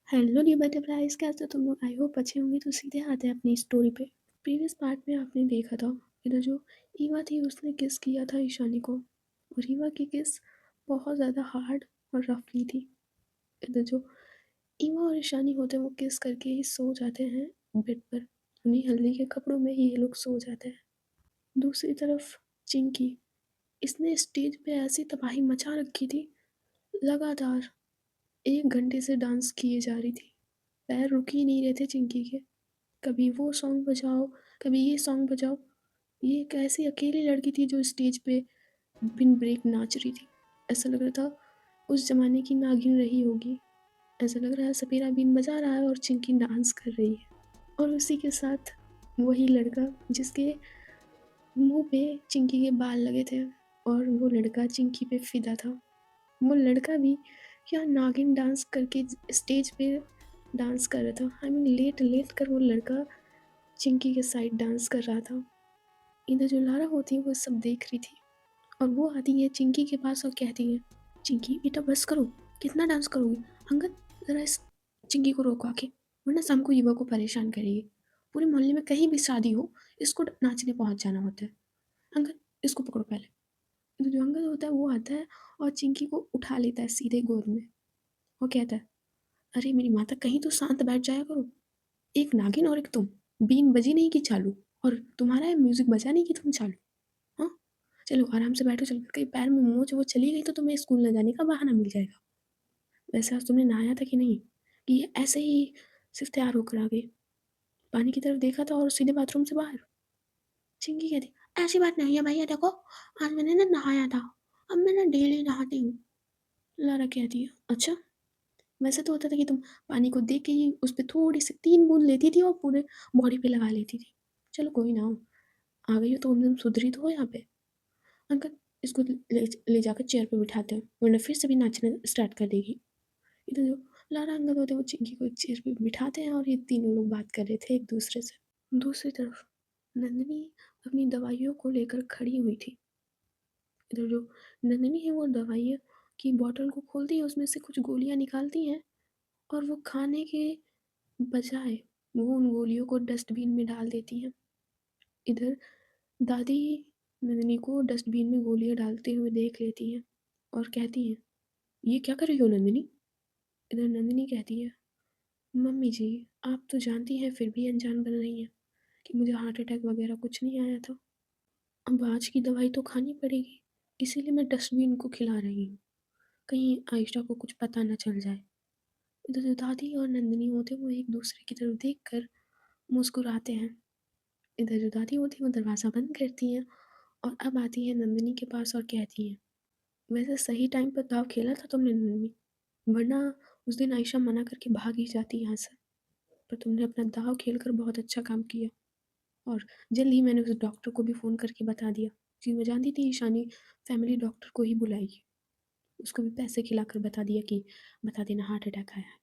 Hello new butterflies, कैसे हो तुम लोग? आई होप अच्छे होंगे। तो सीधे आते हैं अपनी स्टोरी पे। प्रीवियस पार्ट में आपने देखा था, इधर जो ईवा थी उसने किस किया था ईशानी को। और ईवा की किस बहुत ज़्यादा हार्ड और रफली थी। इधर जो ईवा और ईशानी होते हैं वो किस करके ही सो जाते हैं बेड पर। उन्हीं हल्दी के कपड़ों में ही ये लोग सो जाते हैं। दूसरी तरफ चिंकी, इसने स्टेज पे ऐसी तबाही मचा रखी थी। लगातार 1 घंटे से डांस किए जा रही थी। पैर रुक ही नहीं रहे थे चिंकी के। कभी वो सॉन्ग बजाओ, कभी ये सॉन्ग बजाओ। ये एक ऐसी अकेली लड़की थी जो स्टेज पे बिन ब्रेक नाच रही थी। ऐसा लग रहा था उस ज़माने की नागिन रही होगी। ऐसा लग रहा है सपेरा बीन बजा रहा है और चिंकी डांस कर रही है। और उसी के साथ वही लड़का जिसके मुँह पे चिंकी के बाल लगे थे, और वो लड़का चिंकी पे फ़िदा था। वो लड़का भी क्या नागिन डांस करके स्टेज पे डांस कर रहा था। आई मीन लेट कर वो लड़का चिंकी के साइड डांस कर रहा था। इधर जो लारा होती है वो सब देख रही थी, और वो आती है चिंकी के पास और कहती है, चिंकी बेटा बस करो, कितना डांस करोगी? अंगद, ज़रा इस चिंकी को रोको आके, वरना शाम को युवा को परेशान करेगी। पूरे मोहल्ले में कहीं भी शादी हो, इसको नाचने पहुंच जाना होता है। अंगद, इसको पकड़ो पहले। इधर जो अंगद होता है वो आता है और चिंकी को उठा लेता है सीधे गोद में। वो कहता है, अरे मेरी माता, कहीं तो शांत बैठ जाया करो। एक नागिन और एक तुम, बीन बजी नहीं की चालू, और तुम्हारा है म्यूजिक बजा नहीं की तुम चालू। हाँ, चलो आराम से बैठो। चलो कहीं पैर में मोच वो चली गई तो तुम्हें स्कूल न जाने का बहाना मिल जाएगा। वैसे आज तुमने नहाया था कि नहीं, कि ये ऐसे ही सिर्फ तैयार होकर आ गई? पानी की तरफ देखा था और सीधे बाथरूम से बाहर। चिंकी कहती, ऐसी बात नहीं है भैया, देखो आज मैंने ना नहाया था, अब मैं ना डेली नहाती हूँ। लारा कहती है, अच्छा। वैसे तो होता था कि तुम पानी को देख के ही उस पर थोड़ी सी 3 बूंद लेती थी और पूरे बॉडी पे लगा लेती थी। चलो कोई ना, आ गई हो तो एकदम सुधरी तो हो यहाँ पे। अंकल, इसको ले जाकर चेयर पे बिठाते हैं, वरना फिर से भी नाचना स्टार्ट कर देगी। इधर जो लारा अंकल होते हैं वो चिंकी को एक चेयर पे बिठाते हैं, और ये तीनों लोग बात कर रहे थे एक दूसरे से। दूसरी तरफ नंदिनी अपनी दवाइयों को लेकर खड़ी हुई थी। इधर जो नंदिनी है वो दवाइयों की बोतल को खोलती है, उसमें से कुछ गोलियां निकालती हैं, और वो खाने के बजाय वो उन गोलियों को डस्टबिन में डाल देती हैं। इधर दादी नंदिनी को डस्टबिन में गोलियां डालते हुए देख लेती हैं और कहती हैं, ये क्या कर रही हो नंदिनी? इधर नंदिनी कहती है, मम्मी जी, आप तो जानती हैं फिर भी अनजान बन रही हैं कि मुझे हार्ट अटैक वगैरह कुछ नहीं आया था। अब आज की दवाई तो खानी पड़ेगी, इसीलिए मैं डस्टबिन को खिला रही हूँ, कहीं आयशा को कुछ पता न चल जाए। इधर जो दादी और नंदिनी होते हैं वो एक दूसरे की तरफ देख कर मुस्कुराते हैं। इधर जो दादी होती है वो दरवाज़ा बंद करती हैं, और अब आती है नंदिनी के पास और कहती हैं, वैसे सही टाइम पर दाव खेला था तुमने नंदिनी, वरना उस दिन आयशा मना करके भाग ही जाती यहाँ से। पर तुमने अपना दाव खेल कर बहुत अच्छा काम किया। और जल्द ही मैंने उस डॉक्टर को भी फ़ोन करके बता दिया कि मैं जानती थी ईशानी फैमिली डॉक्टर को ही बुलाएगी। उसको भी पैसे खिलाकर बता दिया कि बता देना हार्ट अटैक आया है,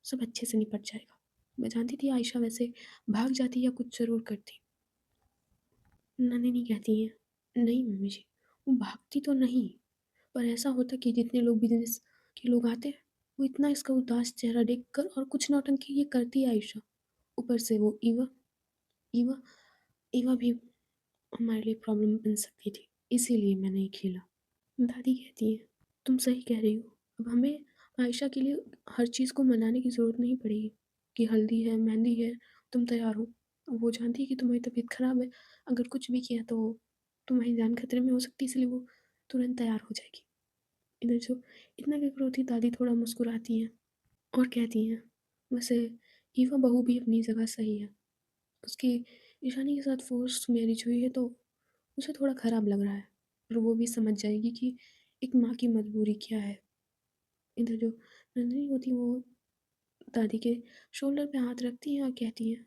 सब अच्छे से निपट जाएगा। मैं जानती थी आयशा वैसे भाग जाती या कुछ ज़रूर करती। नंदिनी कहती है, नहीं मम्मी जी, वो भागती तो नहीं, पर ऐसा होता कि जितने लोग बिजनेस के लोग आते हैं वो इतना इसका उदास चेहरा देखकर, और कुछ नौटंकी ये करती है आयशा। ऊपर से वो ईवा ईवा ईवा भी हमारे लिए प्रॉब्लम बन सकती थी, इसीलिए मैं नहीं खेला। दादी कहती है, तुम सही कह रही हो। अब हमें आयशा के लिए हर चीज़ को मनाने की ज़रूरत नहीं पड़ेगी कि हल्दी है, मेहंदी है, तुम तैयार हो। अब वो जानती है कि तुम्हारी तबीयत ख़राब है, अगर कुछ भी किया तो तुम्हारी जान खतरे में हो सकती है, इसलिए वो तुरंत तैयार हो जाएगी। इधर जो इतना कहकर होती दादी थोड़ा मुस्कुराती हैं और कहती हैं, वैसे ईवा बहू भी अपनी जगह सही है। उसकी ईशानी के साथ फोर्स मैरिज हुई है तो उसे थोड़ा ख़राब लग रहा है, और वो भी समझ जाएगी कि एक माँ की मजबूरी क्या है। इधर जो नंदिनी होती है वो दादी के शोल्डर पे हाथ रखती हैं और कहती हैं,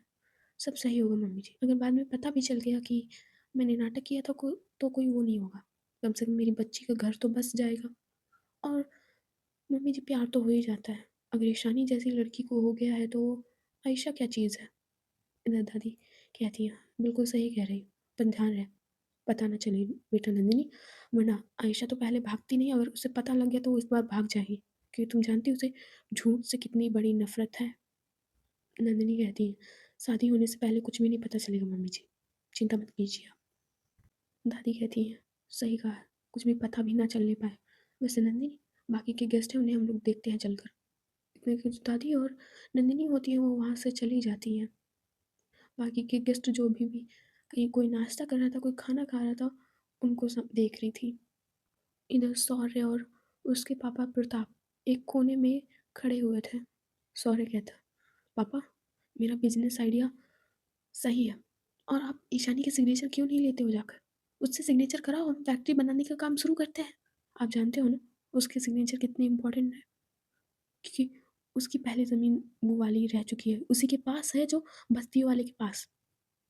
सब सही होगा मम्मी जी। अगर बाद में पता भी चल गया कि मैंने नाटक किया था तो कोई वो नहीं होगा, कम से कम मेरी बच्ची का घर तो बस जाएगा। और मम्मी जी, प्यार तो हो ही जाता है, अगर ईशानी जैसी लड़की को हो गया है तो आयशा क्या चीज़ है। इधर दादी कहती है, बिल्कुल सही कह रही हो, पर ध्यान रहे पता ना चले बेटा नंदिनी, वरना आयशा तो पहले भागती नहीं, अगर उसे पता लग गया तो वो इस बार भाग जाएगी। कि तुम जानती हो उसे झूठ से कितनी बड़ी नफ़रत है। नंदिनी कहती है, शादी होने से पहले कुछ भी नहीं पता चलेगा मम्मी जी, चिंता मत कीजिए आप। दादी कहती हैं, सही कहा है, कुछ भी पता भी ना चलने पाए। वैसे नंदिनी, बाकी के गेस्ट हैं उन्हें हम लोग देखते हैं चलकर। इतने कुछ दादी और नंदिनी होती हैं वो वहाँ से चली जाती हैं। बाकी के गेस्ट जो भी कहीं कोई नाश्ता कर रहा था, कोई खाना खा रहा था, उनको सब देख रही थी। इधर शौर्य और उसके पापा प्रताप एक कोने में खड़े हुए थे। शौर्य कहता, पापा, मेरा बिजनेस आइडिया सही है, और आप ईशानी के सिग्नेचर क्यों नहीं लेते हो जाकर? उससे सिग्नेचर कराओ, हम फैक्ट्री बनाने का काम शुरू करते हैं। आप जानते हो ना, उसके सिग्नेचर कितने इम्पोर्टेंट है, क्योंकि उसकी पहले ज़मीन वो वाली रह चुकी है, उसी के पास है जो बस्ती वाले के पास।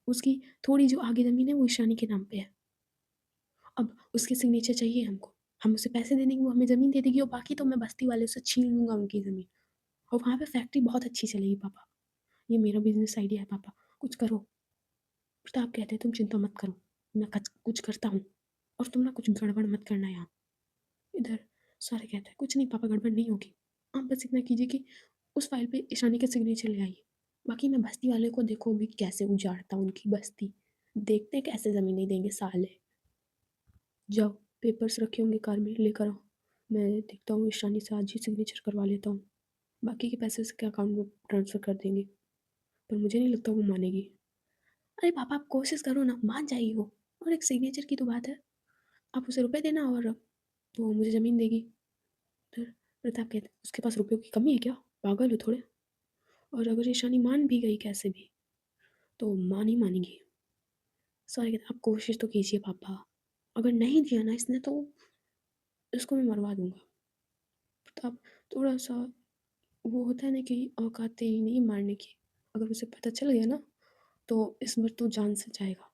उसकी थोड़ी जो आगे ज़मीन है वो ईशानी के नाम पे है। अब उसके सिग्नेचर चाहिए हमको। हम उसे पैसे दे देंगे, वो हमें ज़मीन दे देगी, और बाकी तो मैं बस्ती वाले से छीन लूँगा उनकी ज़मीन, और वहाँ पे फैक्ट्री बहुत अच्छी चलेगी पापा। ये मेरा बिज़नेस आइडिया है पापा, कुछ करो। प्रताप कहते हैं, तुम चिंता मत करो, मैं कुछ करता हूँ, और तुम ना कुछ गड़बड़ मत करना यहाँ। इधर सारे कहते हैं, कुछ नहीं पापा, गड़बड़ नहीं होगी। आप बस इतना कीजिए कि उस फाइल पे ईशानी का सिग्नेचर ले आइए। बाकी मैं बस्ती वाले को देखो अभी कैसे उजाड़ता हूँ उनकी बस्ती। देखते हैं कैसे ज़मीन नहीं देंगे साले। जाओ, पेपर्स रखे होंगे कार में, लेकर आओ। मैं देखता हूँ ईशानी से आज ही सिग्नेचर करवा लेता हूँ। बाकी के पैसे उसके अकाउंट में ट्रांसफ़र कर देंगे, पर मुझे नहीं लगता वो मानेगी। अरे पापा, आप कोशिश करो ना, मान जाएगी वो। और एक सिग्नेचर की तो बात है, आप उसे रुपए देना और वो मुझे ज़मीन देगी। फिर प्रताप कहते, उसके पास रुपयों की कमी है क्या? पागल हो थोड़े। और अगर ईशानी मान भी गई कैसे भी, तो मान ही मानेगी। सॉरी कहते, आप कोशिश तो कीजिए पापा। अगर नहीं दिया ना इसने तो इसको मैं मरवा दूंगा। प्रताप थोड़ा सा, वो होता है ना कि औकात ही नहीं मारने की। अगर उसे पता चल गया ना, तो इस बार तो जान से जाएगा।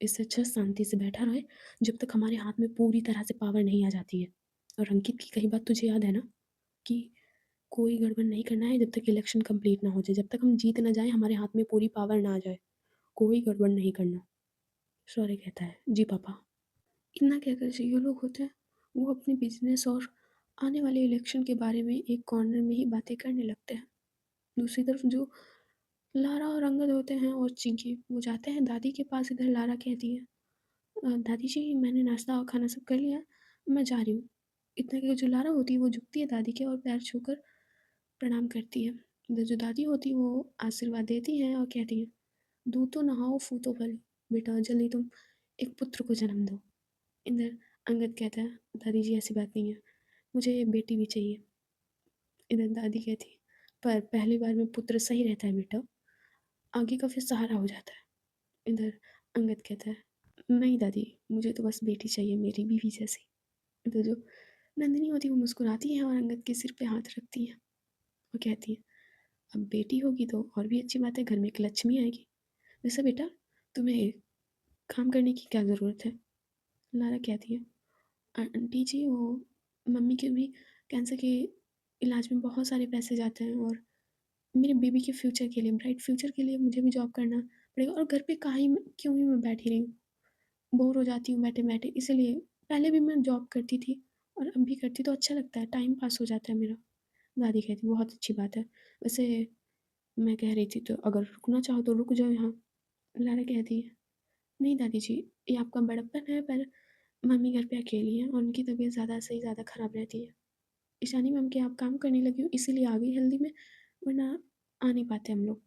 इससे अच्छा शांति से बैठा रहे, जब तक हमारे हाथ में पूरी तरह से पावर नहीं आ जाती है। और अंकित की कही बात तुझे याद है ना, कि कोई गड़बड़ नहीं करना है जब तक इलेक्शन कंप्लीट ना हो जाए, जब तक हम जीत ना जाए, हमारे हाथ में पूरी पावर ना आ जाए, कोई गड़बड़ नहीं करना। शौर्य कहता है, जी पापा। इतना कहकर जो ये लोग होते हैं, वो अपने बिजनेस और आने वाले इलेक्शन के बारे में एक कॉर्नर में ही बातें करने लगते हैं। दूसरी तरफ जो लारा और अंगद होते हैं और चिंकी, वो जाते हैं दादी के पास। इधर लारा कहती है, दादी जी, मैंने नाश्ता और खाना सब कर लिया, मैं जा रही हूँ। इतना कि जो लारा होती है वो झुकती है दादी के और पैर छूकर प्रणाम करती है। इधर जो दादी होती है वो आशीर्वाद देती हैं और कहती हैं, दूध तो नहाओ, फूतो फलो, बेटा जल्दी तुम एक पुत्र को जन्म दो। इधर अंगद कहता है, दादी जी ऐसी बात नहीं है, मुझे बेटी भी चाहिए। इधर दादी कहती है, पर पहली बार में पुत्र सही रहता है बेटा, आगे का फिर सहारा हो जाता है। इधर अंगद कहता है, नहीं दादी, मुझे तो बस बेटी चाहिए, मेरी बीवी जैसी। इधर जो नंदिनी होती है वो मुस्कुराती है और अंगद के सिर पे हाथ रखती है और कहती है, अब बेटी होगी तो और भी अच्छी बात है, घर में एक लक्ष्मी आएगी। वैसे बेटा, तुम्हें काम करने की क्या ज़रूरत है? लारा कहती है, आंटी जी, वो मम्मी के भी कैंसर के इलाज में बहुत सारे पैसे जाते हैं, और मेरे बेबी के फ्यूचर के लिए, ब्राइट फ्यूचर के लिए मुझे भी जॉब करना पड़ेगा, और घर पे काहे क्यों ही मैं बैठी रही हूँ, बोर हो जाती हूँ बैठे बैठे, इसलिए पहले भी मैं जॉब करती थी और अब भी करती, तो अच्छा लगता है, टाइम पास हो जाता है मेरा। दादी कहती, बहुत अच्छी बात है। वैसे मैं कह रही थी, तो अगर रुकना चाहो तो रुक जाओ यहाँ। लारा कहती है, नहीं दादी जी, ये आपका बड़प्पन है, पर मम्मी घर पे अकेली हैं और उनकी तबीयत ज़्यादा से ज़्यादा ख़राब रहती है। ईशानी मैम के यहाँ काम करने लगी हूँ इसीलिए आ गई जल्दी में, वरना आ नहीं पाते हम लोग,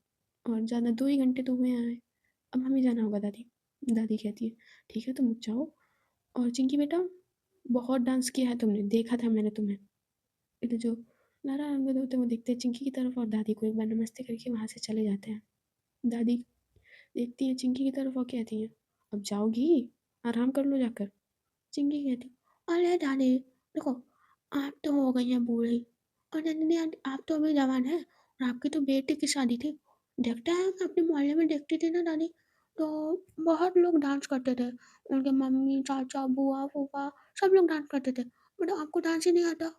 और ज़्यादा 2 ही घंटे तो हुए आए। अब हमें जाना होगा दादी। दादी कहती है, ठीक है तुम जाओ, और चिंकी बेटा, बहुत डांस किया है तुमने, देखा था मैंने तुम्हें। इधर जो लारा अंगद होते हैं वो देखते हैं चिंकी की तरफ, और दादी को एक बार नमस्ते करके वहाँ से चले जाते हैं। दादी देखती है चिंकी की तरफ और कहती है, अब जाओगी, आराम कर लो जाकर। चिंकी कहती, अरे दादी देखो, आप तो हो गई हैं बूढ़ी, और नंदिनी आंटी आप तो अभी जवान हैं, और आपकी तो बेटी की शादी थी, देखते हैं मैं अपने मोहल्ले में देखती थी ना दादी, तो बहुत लोग डांस करते थे, उनके मम्मी चाचा बुआ फूफा सब लोग डांस करते थे, बट आपको डांस ही नहीं आता।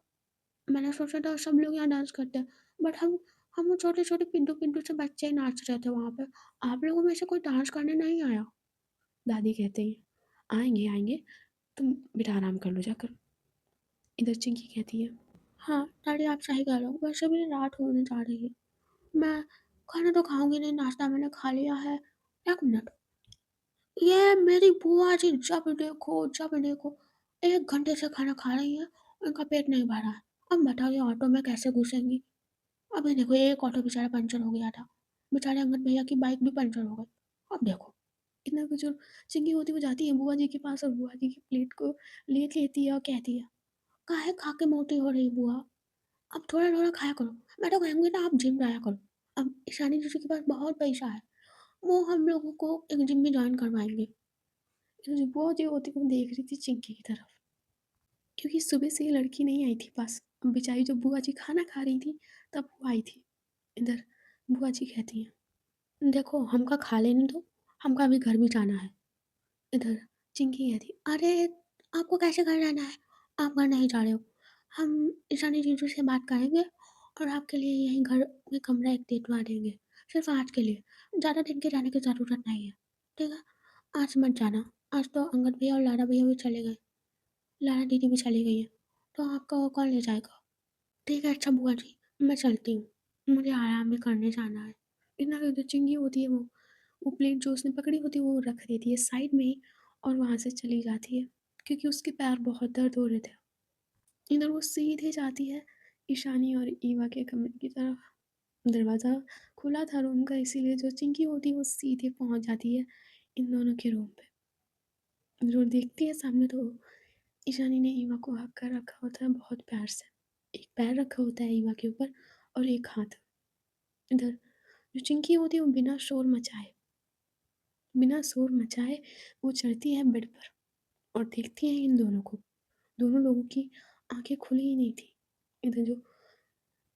मैंने सोचा था सब लोग यहाँ डांस करते हैं, बट हम वो छोटे छोटे पिड्डू पिड्डू से बच्चे ही नाच रहे थे वहाँ पे, आप लोगों में से कोई डांस करने नहीं आया। दादी कहते हैं, आएंगे आएंगे, तुम बेटा आराम कर लो जाकर। इधर चिंकी कहती है, हाँ, डैडी आप सही कह रहे हो। वैसे भी रात होने जा रही है। मैं खाना तो खाऊँगी नहीं, नाश्ता मैंने खा लिया है। 1 मिनट, ये मेरी बुआ जी जब देखो 1 घंटे से खाना खा रही हैं, उनका पेट नहीं भरा है। अब बताओ ये ऑटो में कैसे घुसेंगी? अभी देखो एक ऑटो बेचारा पंचर हो गया था। बेचारे अंगद भैया की बाइक भी पंचर हो गई। अब देखो। इतना कुछ और चिंकी होती वो जाती है बुआ जी के पास और बुआ जी की प्लेट को ले लेती है और कहती है, काहे खा के मोटी हो रही बुआ? अब थोड़ा-थोड़ा खाया करो। मैं तो कहूँगी ना आप जिम जाया करो। अब ईशानी जीजू के पास बहुत पैसा है। वो हम लोगों को एक जिम में जॉइन करवाएँगे। तो जो बुआ जी होती वो देख रही थी चिंकी की तरफ, क्योंकि सुबह से ये लड़की नहीं आई थी पास। अब बेचारी जब बुआ जी खाना खा रही थी तब वो आई थी। इधर बुआ जी कहती हैं, देखो हमका खा लेने दो, हमका अभी घर भी जाना है। इधर चिंकी कहती है, अरे! आपको कैसे घर जाना है? आप घर नहीं जा रहे हो। हम ईशानी जीजू से बात करेंगे और आपके लिए यहीं घर में कमरा एक दिलवा देंगे, सिर्फ़ आज के लिए। ज़्यादा दिन के जाने की ज़रूरत नहीं है, ठीक है? आज मत जाना, आज तो अंगद भैया और लाडा भैया भी चले गए, लाडा दीदी भी चली गई हैं, तो आपको और कौन ले जाएगा? ठीक है, अच्छा बुआ जी, मैं चलती हूँ, मुझे आराम भी करने जाना है। इतना जो चिंकी होती है वो प्लेट जो उसने पकड़ी होती है वो रख देती है साइड में ही और वहाँ से चली जाती है, क्योंकि उसके पैर बहुत दर्द हो रहे थे। इधर वो सीधे जाती है ईशानी और ईवा के कमरे की तरफ। दरवाज़ा खुला था रूम का, इसीलिए जो चिंकी होती है वो सीधे पहुँच जाती है इन दोनों के रूम पे। जो देखती है सामने तो ईशानी ने ईवा को हक कर रखा होता है बहुत प्यार से। एक पैर रखा होता है ईवा के ऊपर और एक हाथ। इधर जो चिंकी होती है वो बिना शोर मचाए वो चढ़ती है बेड पर और देखती है इन दोनों को। दोनों लोगों की आँखें खुली ही नहीं थी। इधर जो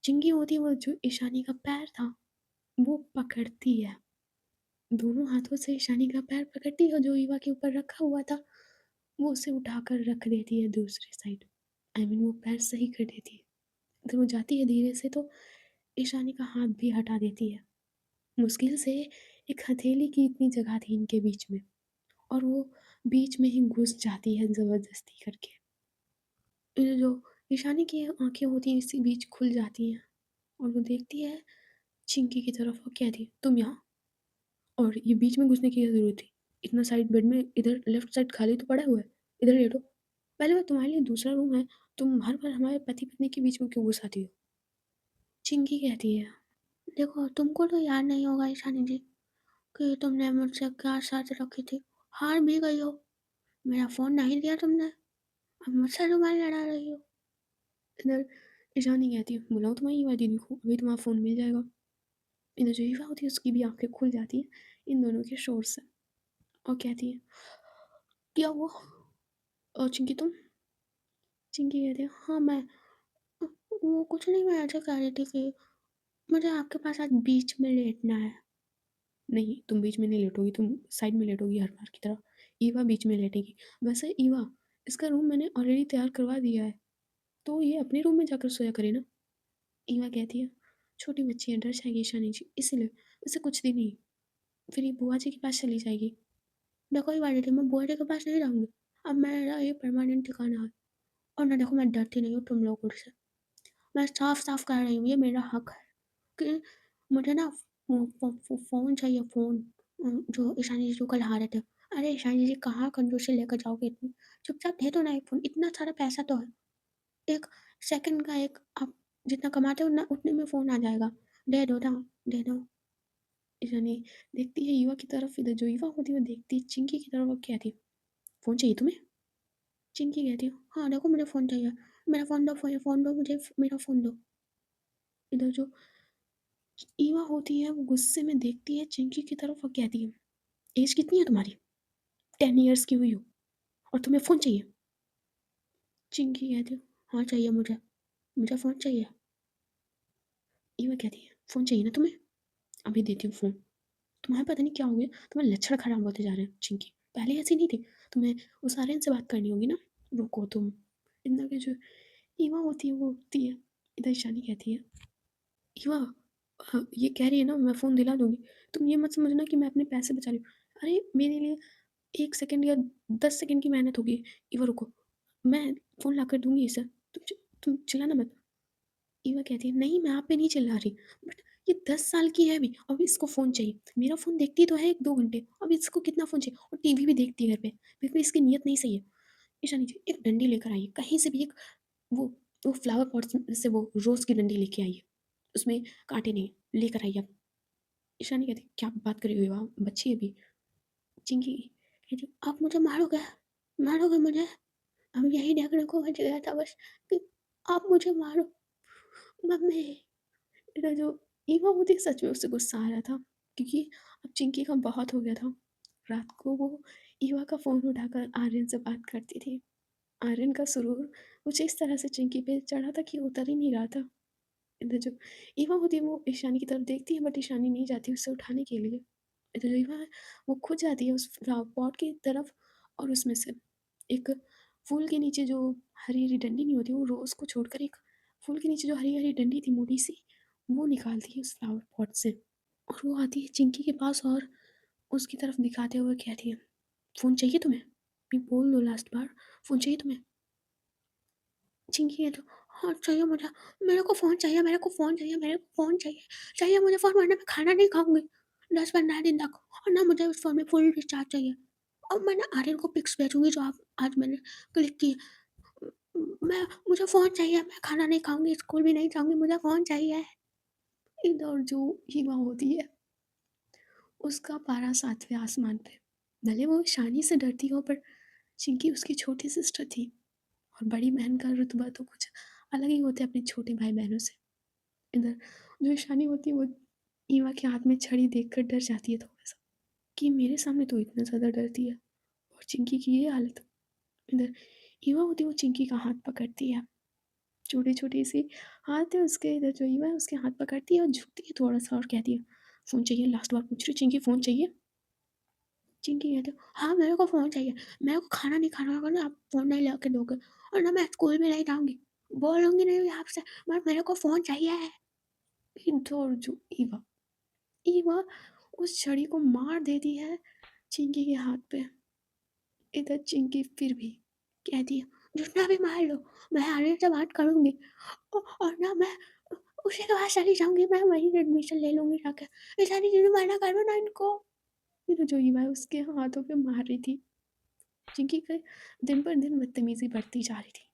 चिंकी होती है वो जो ईशानी का पैर था वो पकड़ती है। दोनों हाथों से ईशानी का पैर पकड़ती है और जो ईवा के ऊपर रखा हुआ था वो उसे उठाकर रख देती है दूसरी साइड। वो पैर सही कर देती है। इधर वो जाती है धीरे से तो ईशानी का हाथ भी हटा देती है। मुश्किल से एक हथेली की इतनी जगह थी इनके बीच में और वो बीच में ही घुस जाती है ज़बरदस्ती करके। ये जो ईशानी की आँखें होती हैं इसी बीच खुल जाती हैं और वो देखती है चिंकी की तरफ और कहती है, "तुम यहाँ? और ये बीच में घुसने की क्या ज़रूरत थी? इतना साइड बेड में इधर लेफ्ट साइड खाली तो पड़ा हुआ है, इधर लेटो। पहले बात तुम्हारे लिए दूसरा रूम है, तुम हर बार हमारे पति-पत्नी के बीच में क्यों घुस आती हो?" चिंकी कहती है, देखो तुमको तो याद नहीं होगा ईशानी जी कि तुमने मुझसे क्या शर्त रखी थी, हार भी गई हो। मेरा फ़ोन नहीं दिया तुमने, अब मुझसे रुमाल लड़ा रही हो। इधर ईशानी कहती है, "बुलाओ तुम्हारी ईवा दीदी को, अभी तुम्हारा फ़ोन मिल जाएगा।" इधर जो ईवा होती है उसकी भी आँखें खुल जाती हैं इन दोनों के शोर से और कहती है, "क्या हुआ? चिंकी तुम?" चिंकी कहती है, हाँ, मैं वो कुछ नहीं, मैं ऐसे कह रही थी कि मुझे आपके पास आज बीच में लेटना है। नहीं, तुम बीच में नहीं लेटोगी, तुम साइड में लेटोगी हर बार की तरह। ईवा बीच में लेटेगी। वैसे ईवा, इसका रूम मैंने ऑलरेडी तैयार करवा दिया है, तो ये अपने रूम में जाकर सोया करे ना। ईवा कहती है, छोटी बच्ची है, डर जाएगी ईशानी जी, इसीलिए। वैसे कुछ दिन ही, फिर ये बुआ जी के पास चली जाएगी। देखो ये वाली थी, मैं बुआ जी के पास नहीं रहूँगी। अब मेरा ये परमानेंट ठिकाना है और ना देखो मैं डरती नहीं हूँ तुम लोगों से। मैं साफ-साफ कह रही हूँ ये मेरा हक है कि मुझे ना फ़ोन चाहिए फ़ोन जो ईशानी जीजू कल हारे थे। अरे ईशानी जी कहाँ कंजूसी लेकर जाओगे इतनी? चुपचाप दे दो ना एक फ़ोन, इतना सारा पैसा तो है। एक सेकंड का एक आप जितना कमाते हो ना उतने में फ़ोन आ जाएगा। दे दो ना, दे दो। ईशानी देखती है ईवा की तरफ, इधर जो ईवा होती है वो देखती है चिंकी की तरफ और कहती है, फ़ोन चाहिए तुम्हें? चिंकी कहती है, हाँ, देखो मुझे फ़ोन चाहिए। मेरा फ़ोन दो, फ़ोन दो मुझे मेरा फ़ोन दो। इधर जो ईवा होती है वो गुस्से में देखती है चिंकी की तरफ और कहती है, एज कितनी है तुम्हारी? 10 इयर्स की हुई हो और तुम्हें फ़ोन चाहिए? चिंकी कहती है, हाँ चाहिए मुझे, मुझे फ़ोन चाहिए। ईवा कहती है, फ़ोन चाहिए ना तुम्हें? अभी देती हूँ फ़ोन। तुम्हारा पता नहीं क्या हो गया, तुम्हारे लक्षण खराब होते जा रहे हैं चिंकी। पहले ऐसी नहीं थी, तुम्हें उस आर्यन से बात करनी होगी ना, रुको तुम। इतना के जो ईवा होती है वो उठती है, इधर ईशानी कहती है, ईवा ये कह रही है ना मैं फ़ोन दिला दूँगी, तुम ये मत समझना कि मैं अपने पैसे बचा रही हूँ। अरे मेरे लिए 1 सेकंड या 10 सेकंड की मेहनत होगी। ईवा रुको, मैं फ़ोन लाकर दूँगी इसे, तुम चिल्लाना मत। ईवा कहती है, "नहीं, मैं आप पे नहीं चिल्ला रही, बट ये 10 साल की है अभी, अब इसको फ़ोन चाहिए। मेरा फ़ोन देखती तो है 1-2 घंटे, अब इसको कितना फ़ोन चाहिए और टीवी भी देखती है घर पे। बिल्कुल इसकी नीयत नहीं सही है।" ईशानी जी, एक डंडी लेकर आई है, कहीं से भी एक वो वो फ्लावर पॉट से वो रोज़ की डंडी लेके आई है। उसमें काँटे नहीं, लेकर आई है। ईशानी कहती है, "क्या बात कर रही हो ईवा? बच्ची है अभी।" चिंकी कहती, "आप मुझे मारोगे? मारोगे मुझे? अब यही देखने को बच गया था बस कि आप मुझे मारो, मम्मी।" मेरा जो ईवा होती सच में उससे गुस्सा आ रहा था, क्योंकि अब चिंकी का बहुत हो गया था। रात को वो ईवा का फ़ोन उठाकर आर्यन से बात करती थी। आर्यन का सुरूर कुछ इस तरह से चिंकी पे चढ़ा था कि उतर ही नहीं रहा था। इधर जो ईवा होती है वो ईशानी की तरफ देखती है, बट ईशानी नहीं जाती उसे उठाने के लिए। इधर जो ईवा है वो खुद जाती है उस फ्लावर पॉट की तरफ और उसमें से एक फूल के नीचे जो हरी-हरी डंडी नहीं होती, वो रोज़ को छोड़कर एक फूल के नीचे जो हरी-हरी डंडी थी मोटी-सी, वो निकालती है उस फ्लावर पॉट से और वो आती है चिंकी के पास और उसकी तरफ दिखाते हुए कहती है, "फ़ोन चाहिए तुम्हें? अभी बोल दो लास्ट बार, फ़ोन चाहिए तुम्हें?" चिंकी है तो, "हाँ, चाहिए मुझे। मेरे को फ़ोन चाहिए, मेरे को फ़ोन चाहिए, मेरे को फ़ोन चाहिए। चाहिए मुझे फ़ोन वरना मैं खाना नहीं खाऊँगी 10-15 दिन तक और ना मुझे उस फ़ोन में फुल रिचार्ज चाहिए। और मैं ना आर्यन को पिक्स भेजूँगी जो आप आज मैंने क्लिक की है। मैं मुझे फ़ोन चाहिए, मैं खाना नहीं खाऊँगी, स्कूल भी नहीं जाऊँगी, मुझे फ़ोन चाहिए।" इधर जो हिमा होती है, उसका पारा 7वें आसमान पे। भले वो शानी से डरती हो, पर चिंकी उसकी छोटी सिस्टर थी और बड़ी बहन का रुतबा तो कुछ अलग ही होता है अपने छोटे भाई-बहनों से। इधर जो ईशानी होती है वो ईवा के हाथ में छड़ी देखकर डर जाती है थोड़ा-सा, कि मेरे सामने तो इतना ज़्यादा डरती है और चिंकी की ये हालत। इधर ईवा होती है वो चिंकी का हाथ पकड़ती है, छोटी-छोटी सी हाथ है उसके, इधर जो ईवा है उसके हाथ पकड़ती है और झुकती है थोड़ा-सा और कहती है, "फ़ोन चाहिए?" लास्ट बार पूछ रही, "चिंकी फ़ोन चाहिए?" चिंकी कहती है, "हाँ, मेरे को फ़ोन चाहिए। मेरे को खाना नहीं खाना अगर आप फ़ोन नहीं लाके दोगे और ना मैं स्कूल भी नहीं जाऊँगी। बोलूँगी नहीं भी आपसे, बट मेरे को फ़ोन चाहिए है।" इधर जो ईवा ईवा उस छड़ी को मार देती है चिंकी के हाथ पे। इधर चिंकी फिर भी कहती है, जितना भी मार लो, मैं आर्यन से बात करूँगी और ना मैं उसी के पास चली जाऊँगी, मैं वहीं एडमिशन ले लूँगी जाके। ये सारी चीज़ें मना करो ना इनको। फिर जो ईवा है उसके हाथों पे मार रही थी। चिंकी का दिन पर दिन बदतमीज़ी बढ़ती जा रही थी।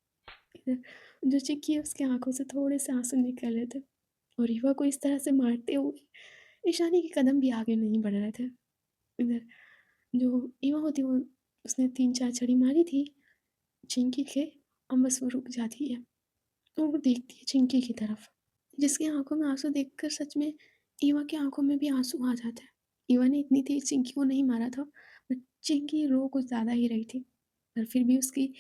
इधर जो चिंकी है उसकी आँखों से थोड़े से आँसू निकल रहे थे और ईवा को इस तरह से मारते हुए ईशानी के कदम भी आगे नहीं बढ़ रहे थे। इधर जो ईवा होती है वो उसने 3-4 छड़ी मारी थी चिंकी के, और बस वो रुक जाती है और वो देखती है चिंकी की तरफ, जिसकी आँखों में आँसू देखकर सच में ईवा की आँखों में भी आँसू आ जाते हैं। ईवा ने इतनी तेज़ चिंकी को नहीं मारा था, बट चिंकी रो कुछ ज़्यादा ही रही थी, पर फिर भी उसकी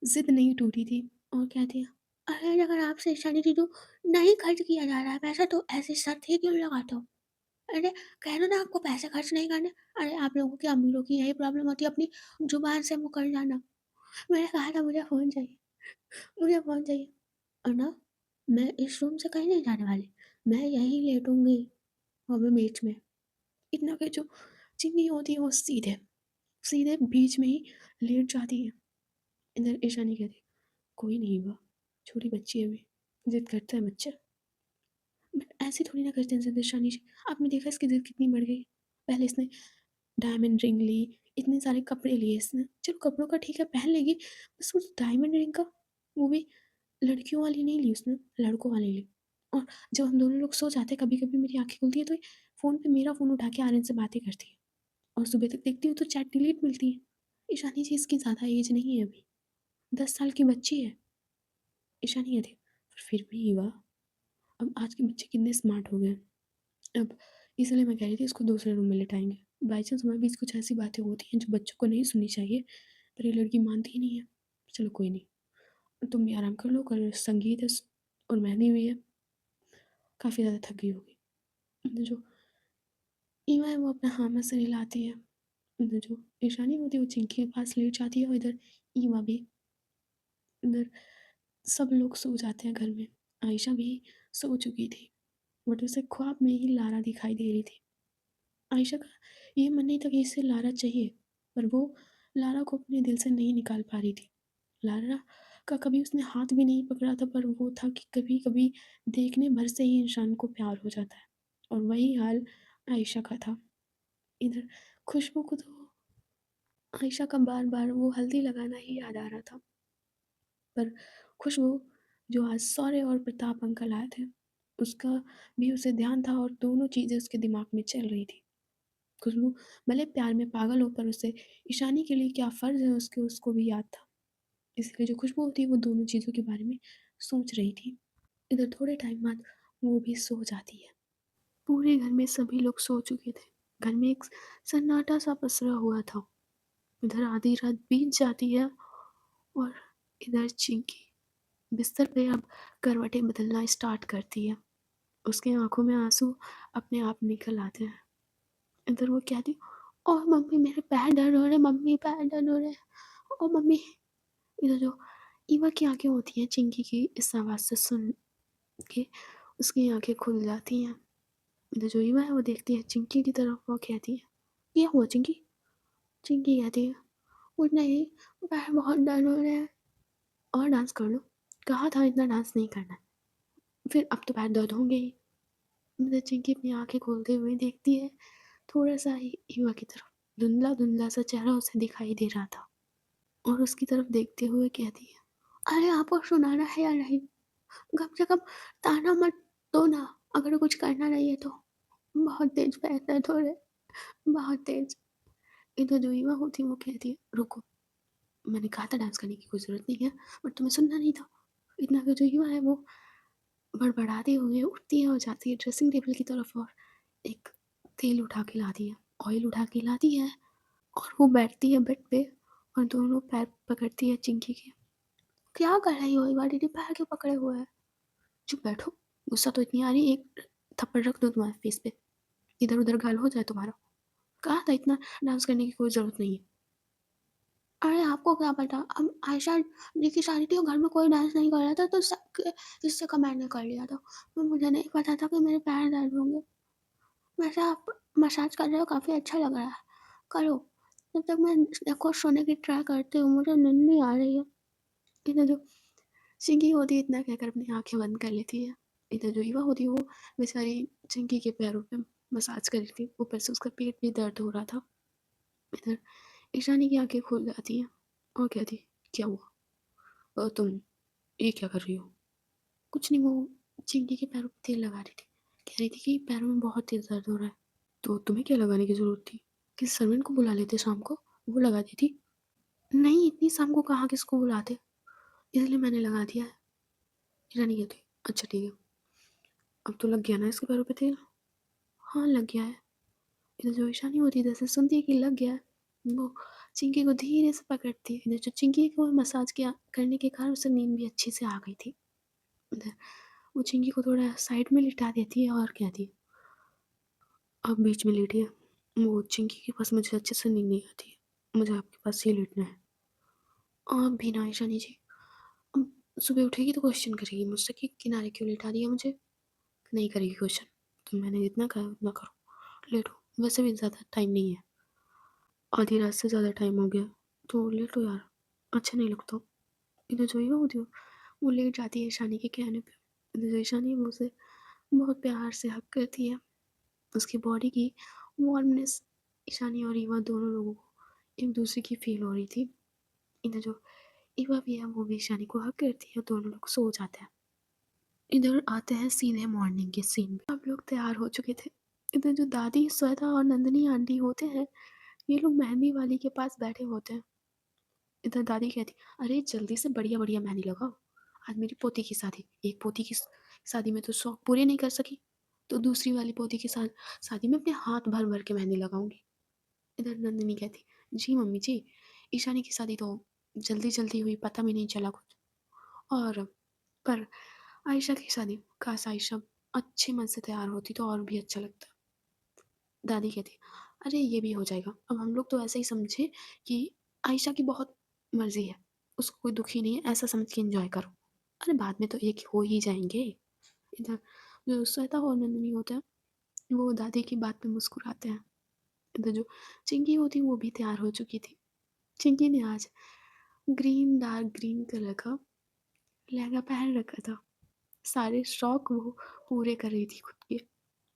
ज़िद नहीं टूटी थी और कहती है, "अरे! अगर आपसे सारी चीज़ों नहीं खर्च किया जा रहा है पैसा तो ऐसी शर्त ही क्यों लगाते हो? अरे! कह दो ना आपको पैसे खर्च नहीं करने। अरे! आप लोगों की अमीरों की यही प्रॉब्लम होती है अपनी ज़ुबान से मुकर जाना। मैंने कहा था मुझे फ़ोन चाहिए और ना मैं इस रूम से कहीं नहीं जाने वाली। मैं यहीं लेटूँगी हवा बीच में।" इतना कि जो चिंकी होती है वो सीधे सीधे बीच में ही लेट जाती है। इधर ईशानी कहती है, "कोई नहीं हुआ, छोटी बच्ची है अभी, ज़िद करता है बच्चा।" बट ऐसे थोड़ी ना करते हैं ज़िद ईशानी जी। आपने देखा इसकी ज़िद कितनी बढ़ गई। पहले इसने डायमंड रिंग ली, इतने सारे कपड़े लिए इसने। चलो कपड़ों का ठीक है पहन लेगी, बस वो डायमंड रिंग का, वो भी लड़कियों वाली नहीं ली उसने, लड़कों वाली ली। और जब हम दोनों लोग सो जाते हैं, कभी-कभी मेरी आँखें खुलती हैं तो ये फ़ोन पे मेरा फ़ोन उठा के आर्यन से बातें करती है और सुबह तक देखती हूँ तो चैट डिलीट मिलती है। ईशानी जी इसकी ज़्यादा एज नहीं है अभी, 10 साल की बच्ची है। ईशानी कहती है, "पर फिर भी युवा, अब आज के बच्चे कितने स्मार्ट हो गए हैं। अब इसलिए मैं कह रही थी इसको दूसरे रूम में लिटाएँगे। बाई चांस हमारे बीच कुछ ऐसी बातें होती हैं जो बच्चों को नहीं सुननी चाहिए, पर ये लड़की मानती ही नहीं है। चलो कोई नहीं, तुम भी आराम कर लो, कल संगीत है और मेहंदी भी है, काफ़ी ज़्यादा थक गई होगी।" तो जो ईवा है वो अपना हाँ में सिर हिलाती है। इधर जो ईशानी होती है वो चिंकी के पास लेट जाती है और इधर ईवा भी, इधर सब लोग सो जाते हैं घर में। आयशा भी सो चुकी थी, बट उसे ख्वाब में ही लारा दिखाई दे रही थी। आयशा का ये मन नहीं था कि इसे लारा चाहिए, पर वो लारा को अपने दिल से नहीं निकाल पा रही थी। लारा का कभी उसने हाथ भी नहीं पकड़ा था, पर वो था कि कभी-कभी देखने भर से ही इंसान को प्यार हो जाता है, और वही हाल आयशा का था। इधर खुशबू को तो आयशा का बार-बार वो हल्दी लगाना ही याद आ रहा था। पर खुशबू जो आज सौर्य और प्रताप अंकल आए थे, उसका भी उसे ध्यान था, और दोनों चीज़ें उसके दिमाग में चल रही थी। खुशबू भले प्यार में पागल हो, पर उसे ईशानी के लिए क्या फ़र्ज़ है उसके, उसको भी याद था। इसलिए जो खुशबू थी वो दोनों चीज़ों के बारे में सोच रही थी। इधर थोड़े टाइम बाद वो भी सो जाती है। पूरे घर में सभी लोग सो चुके थे। घर में एक सन्नाटा सा पसरा हुआ था। इधर आधी रात बीत जाती है, और इधर चिंकी बिस्तर पे अब करवटें बदलना स्टार्ट करती है। उसकी आंखों में आंसू अपने आप निकल आते हैं। इधर वो कहती, ओह मम्मी मेरे पैर दर्द हो रहे, मम्मी पैर दर्द हो रहे, ओ मम्मी। इधर जो ईवा की आंखें होती हैं चिंकी की इस आवाज़ से सुन के उसकी आंखें खुल जाती हैं। इधर जो ईवा है वो देखती है चिंकी की तरफ, वो कहती है, क्या हुआ चिंकी? चिंकी कहती है, कुछ नहीं, पैर बहुत दर्द हो रहे हैं। और डांस कर लो, कहा था इतना डांस नहीं करना है। फिर अब तो पैर दर्द होंगे ही। इधर चिंकी अपनी आंखें खोलते हुए देखती है थोड़ा सा ही ईवा की तरफ। धुंधला धुंधला सा चेहरा उसे दिखाई दे रहा था, और उसकी तरफ देखते हुए कहती है, अरे आपको सुनाना है या नहीं? कम से कम ताना मत दो ना, अगर कुछ करना नहीं है तो। बहुत तेज पैर दर्द हो रहे, बहुत तेज। इधर जो ईवा होती है वो कहती है, रुको, मैंने कहा था डांस करने की कोई जरूरत नहीं है, बट तुम्हें सुनना नहीं था। इतना का जो ईवा है वो बड़बड़ाते हुए उठती है और जाती है ड्रेसिंग टेबल की तरफ, और एक तेल उठा के लाती है, ऑयल उठा के लाती है, और वो बैठती है बेड पे, और दोनों पैर पकड़ती है चिंकी के। क्या कर रही हो ईवा दीदी, पैर क्यों पकड़े हुए हैं? चुप बैठो, गुस्सा तो इतनी आ रही है, एक थप्पड़ रख दो तुम्हारे फेस पे, इधर उधर गाल हो जाए तुम्हारा। कहा था इतना डांस करने की कोई जरूरत नहीं है। अरे आपको क्या पता, हम आयशा जी की शादी थी और घर में कोई डांस नहीं कर रहा था, तो किससे का मैंने कर लिया था। तो मुझे नहीं पता था कि मेरे पैर दर्द होंगे। वैसे आप मसाज कर रहे हो, काफ़ी अच्छा लग रहा है, करो। जब तक मैं देखो सोने की ट्राई करती हूँ, मुझे नींद नहीं आ रही है। इधर जो चिंकी होती है इतना कहकर अपनी आंखें बंद कर लेती है। इधर जो ईवा होती है वो बेचारी चिंकी के पैरों पे मसाज कर रही थी, ऊपर से उसका पेट भी दर्द हो रहा था। इधर ईशानी की आंखें खुल जाती हैं और कहती, क्या हुआ? तुम ये क्या कर रही हो? कुछ नहीं, वो चिंकी के पैरों पे तेल लगा रही थी, कह रही थी कि पैरों में बहुत तेज दर्द हो रहा है। तो तुम्हें क्या लगाने की जरूरत थी? किसी सर्वेंट को बुला लेते शाम को, वो लगा देती। नहीं, इतनी शाम को कहाँ किसको बुलाते, इसलिए मैंने लगा दिया है। ईरानी कहती, अच्छा ठीक है, अब तो लग गया ना इसके पैरों पे तेल? हाँ लग गया है। इधर जो ईशानी होती है जैसे सुनती है कि लग गया है, वो चिंकी को धीरे से पकड़ती है। इधर जो चिंकी को मसाज किया करने के कारण उसे नींद भी अच्छे से आ गई थी। इधर वो चिंकी को थोड़ा साइड में लिटा देती है और कहती है, अब बीच में लेटी है। वो चिंकी के पास मुझे अच्छे से नींद नहीं आती है, मुझे आपके पास ही लेटना है। आप भी ना ईशानी जी, अब सुबह उठेगी तो क्वेश्चन करेगी मुझसे कि किनारे क्यों लिटा दिया मुझे। नहीं करेगी क्वेश्चन, तो मैंने जितना कहा उतना करो, लेटो। वैसे भी ज़्यादा टाइम नहीं है, आधी रात से ज़्यादा टाइम हो गया, तो लेटो यार, अच्छा नहीं लगता। इधर जो ही होती हो वो लेट जाती है ईशानी के कहने पे। इधर जो ईशानी है वो उसे बहुत प्यार से हक करती है। उसकी बॉडी की वार्मनेस ईशानी और ईवा दोनों लोगों को एक दूसरे की फील हो रही थी। इधर जो ईवा भी है वो भी ईशानी को हक करती है, दोनों लोग सो जाते हैं। इधर आते हैं सीधे मॉर्निंग के सीन में। सब लोग तैयार हो चुके थे। इधर जो दादी श्वेता और नंदिनी आंटी होते हैं, ये लोग मेहंदी वाली के पास बैठे होते हैं। इधर दादी कहती, अरे जल्दी से बढ़िया बढ़िया मेहंदी लगाओ, आज मेरी पोती की शादी, एक पोती की शादी में तो शौक पूरे नहीं कर सकी, तो दूसरी वाली पोती की शादी में अपने हाथ भर भर के मेहंदी लगाऊंगी। इधर नंदिनी कहती, जी मम्मी जी, ईशानी की शादी तो जल्दी जल्दी हुई, पता भी नहीं चला कुछ। और पर आयशा की शादी, काश आयशा अच्छे मन से तैयार होती तो और भी अच्छा लगता। दादी कहती, अरे ये भी हो जाएगा, अब हम लोग तो ऐसे ही समझे कि आयशा की बहुत मर्जी है, उसको कोई दुखी नहीं है, ऐसा समझ के एंजॉय करो। अरे बाद में तो एक हो ही जाएंगे। इधर जो श्वेता और नंदिनी होते हैं वो दादी की बात पे मुस्कुराते हैं। इधर जो चिंकी होती वो भी तैयार हो चुकी थी। चिंकी ने आज ग्रीन, डार्क ग्रीन कलर का लहंगा पहन रखा था। सारे शौक वो पूरे कर रही थी खुद के।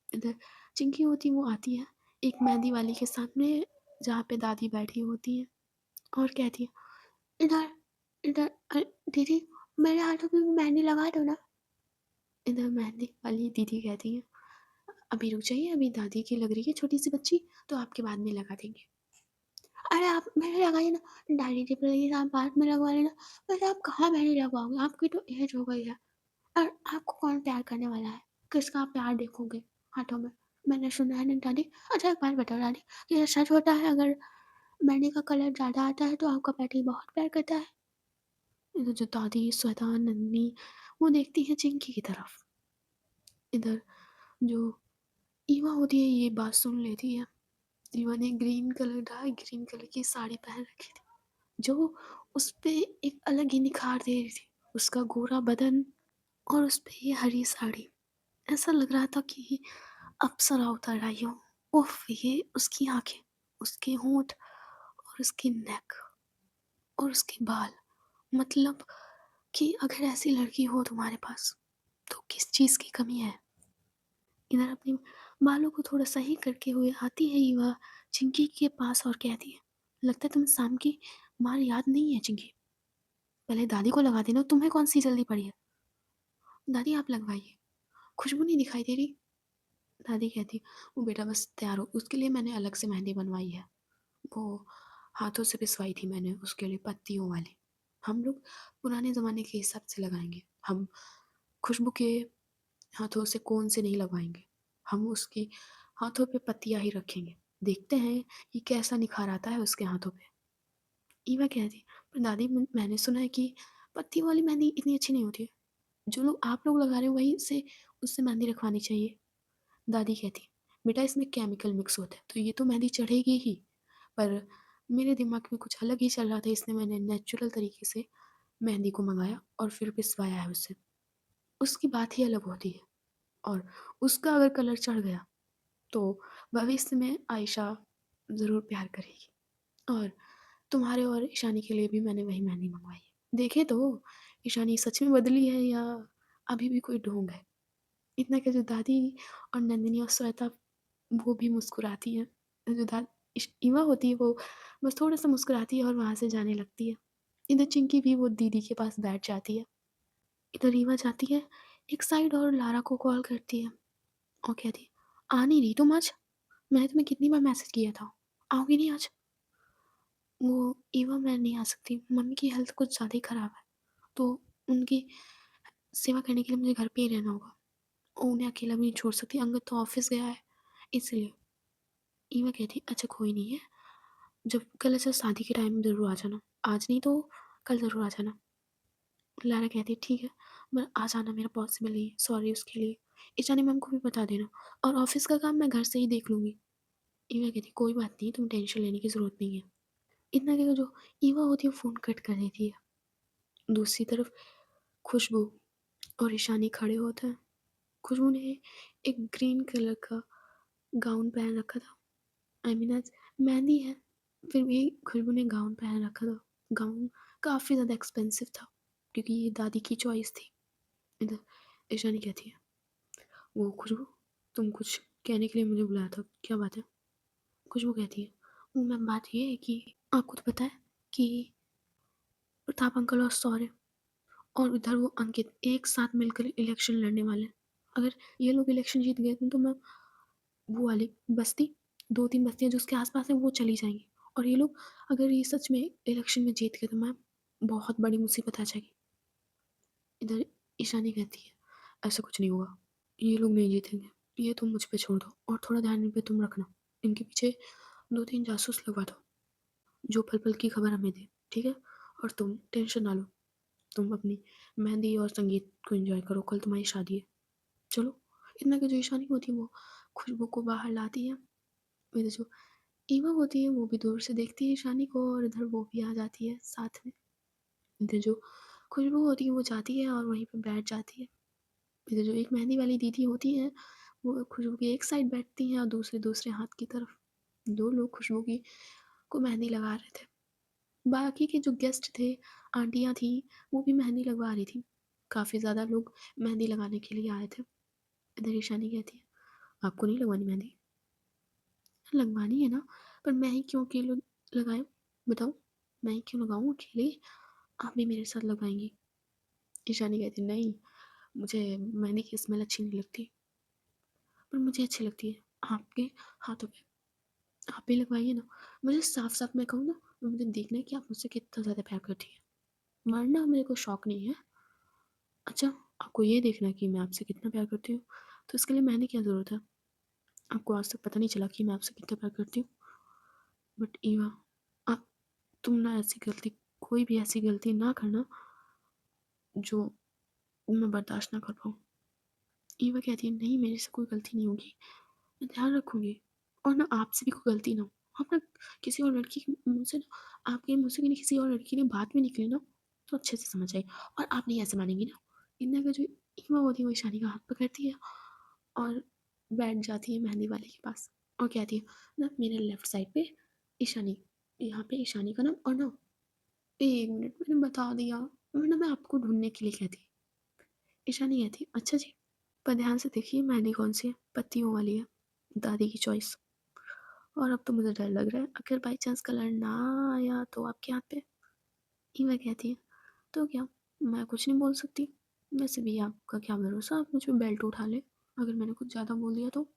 इधर चिंकी होती वो आती है एक मेहंदी वाली के सामने जहाँ पे दादी बैठी होती है और कहती है, इधर इधर दीदी, मेरे हाथों में भी मेहंदी लगा दो ना। इधर मेहंदी वाली दीदी कहती है, अभी रुक जाइए, अभी दादी की लग रही है छोटी सी बच्ची, तो आपके बाद में लगा देंगे। अरे आप मेहंदी लगाइए ना, डाली टिप रही है, आप बाद में लगवा लेना। वैसे आप कहाँ मेहंदी लगवाओगे, आपकी तो एज हो गई है। और आपको कौन प्यार करने वाला है? किसका आप प्यार देखोगे हाथों में? मैंने सुना है ना दादी। अच्छा एक बात बताओ दादी, ये सच होता है अगर मेहंदी का कलर ज़्यादा आता है तो आपका पति बहुत प्यार करता है? इधर जो दादी श्वेता नंदिनी वो देखती है चिंकी की तरफ। इधर जो ईवा होती है ये बात सुन लेती है। ईवा ने green colour dark green colour की साड़ी पहन रखी थी जो उस पे एक अलग ही निखार दे रही थी। उसका गोरा बदन और उस पे ये हरी साड़ी, ऐसा लग रहा था कि अप्सरा उतर आई हो। उफ, ये उसकी आंखें, उसके होंठ और उसकी नेक और उसके बाल, मतलब कि अगर ऐसी लड़की हो तुम्हारे पास तो किस चीज़ की कमी है। इधर अपने बालों को थोड़ा सही करके हुए आती है ईवा चिंकी के पास और कहती है, लगता है तुम्हें शाम की मार याद नहीं है चिंकी, पहले दादी को लगा देना, तुम्हें कौन सी जल्दी पड़ी है। दादी आप लगवाइए, खुशबू नहीं दिखाई दे रही। दादी कहती, वो बेटा बस तैयार हो, उसके लिए मैंने अलग से मेहंदी बनवाई है, वो हाथों से पिसवाई थी मैंने उसके लिए, पत्तियों वाली। हम लोग पुराने ज़माने के हिसाब से लगाएंगे, हम खुशबू के हाथों से कोन से नहीं लगवाएंगे, हम उसके हाथों पे पत्तियाँ ही रखेंगे, देखते हैं कि कैसा निखार आता है उसके हाथों पे। ईवा कहती, पर दादी मैंने सुना है कि पत्ती वाली मेहंदी इतनी अच्छी नहीं होती है, जो लोग आप लोग लगा रहे हो वही से उससे मेहंदी रखवानी चाहिए। दादी कहती, बेटा इसमें केमिकल मिक्स होता है तो ये तो मेहंदी चढ़ेगी ही, पर मेरे दिमाग में कुछ अलग ही चल रहा था, इसलिए मैंने नेचुरल तरीके से मेहंदी को मंगाया और फिर पिसवाया है उससे। उसकी बात ही अलग होती है, और उसका अगर कलर चढ़ गया तो भविष्य में आयशा ज़रूर प्यार करेगी। और तुम्हारे और ईशानी के लिए भी मैंने वही मेहंदी मंगवाई है, देखे तो ईशानी सच में बदली है या अभी भी कोई ढोंग है। इतना कि जो दादी और नंदिनी और श्वेता वो भी मुस्कुराती हैं। जो ईवा होती है वो बस थोड़ा सा मुस्कुराती है और वहाँ से जाने लगती है। इधर चिंकी भी वो दीदी के पास बैठ जाती है। इधर रीवा जाती है एक साइड और लारा को कॉल करती है और कहती है, आ नहीं रही तुम आज, मैंने तुम्हें कितनी बार मैसेज किया था, आओगी नहीं आज। वो ईवा, मैं नहीं आ सकती, मम्मी की हेल्थ कुछ ज़्यादा ही ख़राब है, तो उनकी सेवा करने के लिए मुझे घर पे ही रहना होगा और उन्हें अकेला भी नहीं छोड़ सकती, अंगद तो ऑफिस गया है इसलिए। ईवा कहती, अच्छा कोई नहीं है, जब कल ऐसा शादी के टाइम ज़रूर आ जाना, आज नहीं तो कल ज़रूर आ जाना। लारा कहती, ठीक है, पर आ जाना मेरा पॉसिबल नहीं है, सॉरी उसके लिए, ईशानी मैम को भी बता देना, और ऑफिस का काम मैं घर से ही देख लूँगी। ईवा कहती, कोई बात नहीं, तुम टेंशन लेने की ज़रूरत नहीं है। इतना कहकर जो ईवा होती है फ़ोन कट कर देती है। दूसरी तरफ खुशबू और ईशानी खड़े होते हैं। खुशबू ने एक ग्रीन कलर का गाउन पहन रखा था, आई मीन आज मेहंदी है, फिर भी खुशबू ने गाउन पहन रखा था। गाउन काफ़ी ज़्यादा एक्सपेंसिव था क्योंकि ये दादी की चॉइस थी। इधर ईशानी कहती है, वो खुशबू, तुम कुछ कहने के लिए मुझे बुलाया था, क्या बात है। खुशबू कहती है, वो मैम बात ये है कि आपको तो पता है कि प्रताप अंकल और सौर्य और इधर वो अंकित एक साथ मिलकर इलेक्शन लड़ने वाले हैं। अगर ये लोग इलेक्शन जीत गए तो मैं वो वाली बस्ती 2-3 बस्तियाँ जो उसके आस-पास हैं वो चली जाएँगी, और ये लोग अगर ये सच में इलेक्शन में जीत गए तो मैम बहुत बड़ी मुसीबत आ जाएगी। इधर ईशानी कहती है, ऐसा कुछ नहीं होगा, ये लोग नहीं जीतेंगे, ये तुम मुझ पे छोड़ दो और थोड़ा ध्यान इन पे तुम रखना। इनके पीछे 2-3 जासूस लगवा दो, जो पल-पल की खबर हमें दें, ठीक है? और तुम टेंशन ना लो, तुम अपनी मेहंदी और संगीत को एन्जॉय करो, कल तुम्हारी शादी है, चलो। इतना कि जो ईशानी होती है वो खुशबू को बाहर लाती है। इधर जो ईवा होती है वो भी दूर से देखती है ईशानी को और इधर वो भी आ जाती है साथ में। इधर जो खुशबू होती है वो जाती है और वहीं पे बैठ जाती है। इधर जो एक मेहंदी वाली दीदी होती हैं वो खुशबू की एक साइड बैठती हैं और दूसरे दूसरे हाथ की तरफ। दो लोग खुशबू की को मेहंदी लगा रहे थे। बाकी के जो गेस्ट थे, आंटियाँ थीं, वो भी मेहंदी लगवा रही थी। काफ़ी ज़्यादा लोग मेहंदी लगाने के लिए आए थे। इधर ईशानी कहती है, "आपको नहीं लगवानी मेहंदी?" लगवानी है ना, पर मैं ही क्यों अकेले लगाऊँ? बताओ, मैं ही क्यों लगाऊँ अकेले? आप भी मेरे साथ लगवाएँगी? ईशानी कहती है, "नहीं, मुझे मेहंदी की स्मेल अच्छी नहीं लगती, पर मुझे अच्छी लगती है आपके हाथों पे। आप भी लगवाइए ना।" मुझे साफ-साफ मैं कहूँ ना, मुझे देखना है कि आप मुझसे कितना ज़्यादा प्यार करती हैं, वरना मेरे को शौक नहीं है। अच्छा, आपको ये देखना है कि मैं आपसे कितना प्यार करती हूँ, तो इसके लिए मेहंदी क्या ज़रूरत है? आपको आज तक पता नहीं चला कि मैं आपसे कितना प्यार करती हूँ? बट ईवा, आप तुम ना ऐसी गलती, कोई भी ऐसी गलती ना करना जो मैं बर्दाश्त ना कर पाऊँ। ईवा कहती है, नहीं मेरे से कोई गलती नहीं होगी, मैं ध्यान रखूँगी और ना आपसे भी कोई गलती ना हो। आप ना किसी और लड़की के मुँह से ना, आपके मुँह से किसी और लड़की की बात भी निकले ना, तो अच्छे से समझ आए और आप नहीं ऐसे मानेंगी ना। इतना का जो ईवा होती है वो ईशानी का हाथ पकड़ती है और बैठ जाती है मेहंदी वाले के पास और कहती है, ना मेरे लेफ्ट साइड पे ईशानी, यहाँ पे ईशानी का नाम, और ना 1 मिनट मैंने बता दिया, वरना मैं आपको ढूँढने के लिए कहती। ईशानी कहती, "अच्छा जी, पर ध्यान से देखिए मेहंदी कौन-सी है, पत्तियों वाली है, दादी की चॉइस। और अब तो मुझे डर लग रहा है, अगर बाई चांस कलर ना आया तो आपके हाथ पे?" ईवा कहती है, "तो क्या, मैं कुछ नहीं बोल सकती। वैसे भी आपका क्या भरोसा, आप मुझ पे बेल्ट उठा लें, अगर मैंने कुछ ज़्यादा बोल दिया तो?"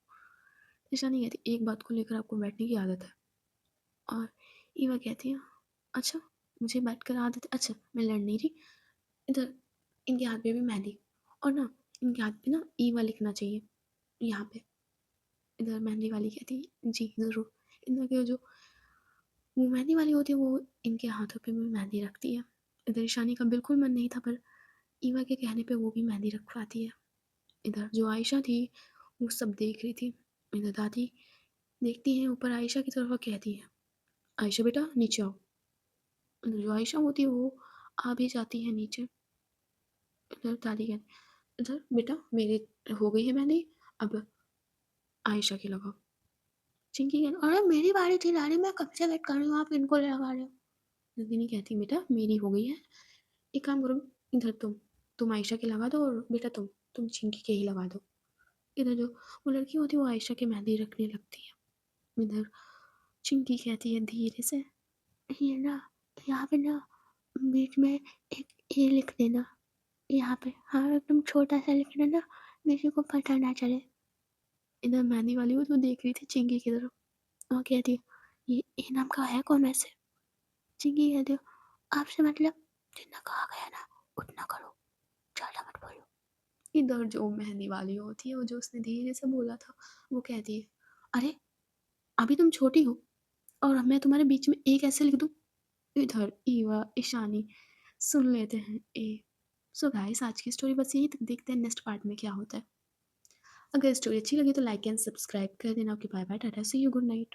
ईशानी कहती, "एक बात को लेकर आपको बैठने की आदत है।" और ईवा कहती है, "अच्छा, मुझे बैठकर आदत है, अच्छा मैं लड़ नहीं रही, इधर इनके हाथ पे भी मेहंदी, और ना इनके हाथ पे ना ईवा लिखना चाहिए यहाँ पे।" इधर मेहंदी वाली कहती है, "जी ज़रूर।" इधर के जो वो मेहंदी वाली होती है वो इनके हाथों पे भी मेहंदी रखती है। इधर ईशानी का बिल्कुल मन नहीं था, पर ईवा के कहने पे वो भी मेहंदी रखवाती है। इधर जो आयशा थी वो सब देख रही थी। इधर दादी देखती हैं ऊपर आयशा की तरफ और कहती है, "आयशा बेटा नीचे आओ।" इधर जो आयशा होती है वो आ भी जाती है नीचे। इधर दादी कहती, "इधर बेटा मेरी हो गई है मेहंदी, अब आयशा की लगाओ।" चिंकी कहती, "अरे मेरी बारी थी दादी, मैं कब से वेट कर रही हूँ, आप इनको लगा रहे हो।" नंदिनी कहती, "बेटा मेरी हो गई है, एक काम करो, इधर तुम आयशा की लगा दो, और बेटा तुम चिंकी के ही लगा दो।" इधर जो वो लड़की होती है वो आयशा की मेहंदी रखने लगती है। इधर चिंकी कहती है धीरे से, "ये ना, यहाँ पे ना बीच में एक ए लिख देना, यहाँ पे, हाँ एकदम छोटा सा लिख देना, किसी को पता ना चले।" इधर मेहंदी वाली वो तो देख रही थी चिंकी की तरफ और कहती है, "ये ए नाम का है कौन वैसे?" चिंकी कहती है, "आपसे मतलब, जितना कहा गया ना उतना करो, ज़्यादा मत बोलो।" इधर जो मेहंदी वाली होती है, वो जो उसने धीरे से बोला था, वो कहती है, "अरे अभी तुम छोटी हो और मैं तुम्हारे बीच में ए कैसे लिख दूँ?" इधर ईवा, ईशानी सुन लेते हैं ए। सो गाइस आज की स्टोरी बस यहीं तक, देखते हैं नेक्स्ट पार्ट में क्या होता है। अगर स्टोरी अच्छी लगी तो लाइक एंड सब्सक्राइब कर देना। Okay bye bye, tata, see you, good night.